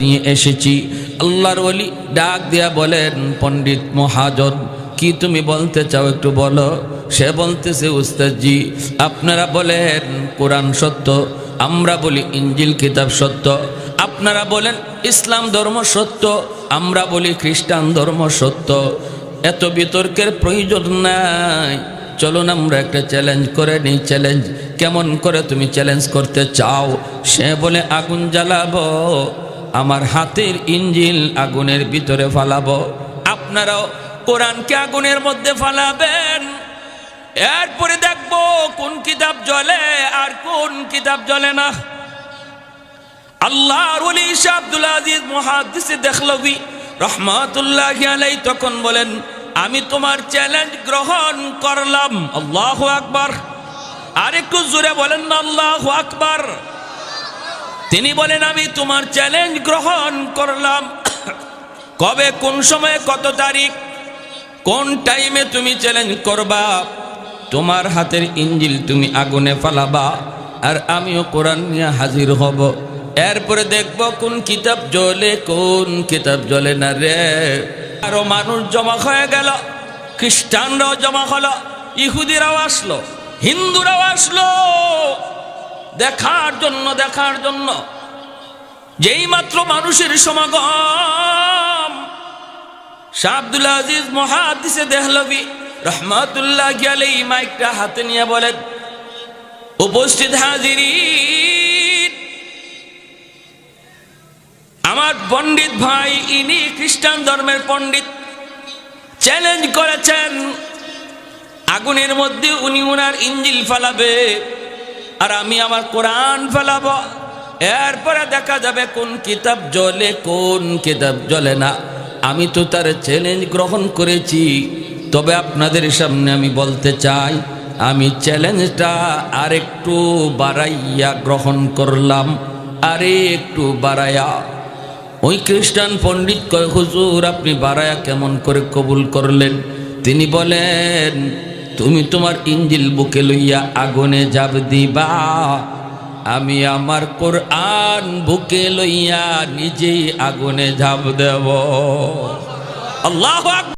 নিয়ে এসেছি। আল্লাহর ওলি ডাক দিয়া বলেন, পণ্ডিত মহাজন কি তুমি বলতে চাও একটু বলো। সে বলতেছে, উস্তাদজি আপনারা বলেন কোরআন সত্য, আমরা বলি ইঞ্জিল কিতাব সত্য। আপনারা বলেন ইসলাম ধর্ম সত্য, আমরা বলি খ্রিস্টান ধর্ম সত্য। এত বিতর্কের প্রয়োজন নাই, চলুন আমরা একটা চ্যালেঞ্জ করে নিই। চ্যালেঞ্জ কেমন করে তুমি চ্যালেঞ্জ করতে চাও? সে বলে আগুন জ্বালাবো, আমার হাতের ইঞ্জিল আগুনের ভিতরে ফালাবো, আপনারাও কোরআনকে আগুনের মধ্যে ফালাবেন। এরপরে দেখবো কোন কিতাব জ্বলে আর কোন কিতাব জ্বলে না। আল্লাহর ওলি শাহ আব্দুল আজিজ মুহাদ্দিস দেহলভী রাহমাতুল্লাহি আলাইহি তখন বলেন, আমি তোমার চ্যালেঞ্জ গ্রহণ করলাম। আল্লাহু আকবার। আরেকটু জোরে বলেন না আল্লাহু আকবার। তিনি বলেন, আমি তোমার চ্যালেঞ্জ গ্রহণ করলাম। কবে, কোন সময়ে, কত তারিখ, কোন টাইমে তুমি চ্যালেঞ্জ করবা? তোমার হাতের ইঞ্জিল তুমি আগুনে ফালাবা, আর আমিও কোরআন নিয়ে হাজির হব। এরপরে দেখব কোন কিতাব জ্বলে কোন কিতাব জ্বলে না রে। আরো মানুষ জমা হয়ে গেল, খ্রিস্টানরাও জমা হলো, ইহুদিরাও আসলো, হিন্দুরাও আসলো দেখার জন্য। যেই মাত্র মানুষের সমাগম, শাহ আব্দুল আজিজ মুহাদ্দিস দেহলভী রাহমাতুল্লাহি আলাইহি মাইকটা হাতে নিয়ে বলেন, উপস্থিত হাজিরিন, আমার পণ্ডিত ভাই, ইনি খ্রিস্টান ধর্মের পণ্ডিত, চ্যালেঞ্জ করেছেন আগুনের মধ্যে উনি ওনার ইঞ্জিল ফালাবে আর আমি আমার কোরআন ফালাবো। এরপরে দেখা যাবে কোন কিতাব জ্বলে কোন কিতাব জ্বলে না। আমি তো তার চ্যালেঞ্জ গ্রহণ করেছি, তবে আপনাদের সামনে আমি বলতে চাই, আমি চ্যালেঞ্জটা আরেকটু বাড়াইয়া গ্রহণ করলাম, আরে একটু বাড়াইয়া। ওই খ্রিস্টান পণ্ডিত কয়, হুজুর আপনি বাড়াইয়া কেমন করে কবুল করলেন? তিনি বলেন, তুমি তোমার ইঞ্জিল বুকে লইয়া আগুনে ঝাঁপ দিবা, আমি আমার কোরআন বুকে লইয়া নিজেই আগুনে ঝাঁপ দেব। আল্লাহু আকবার।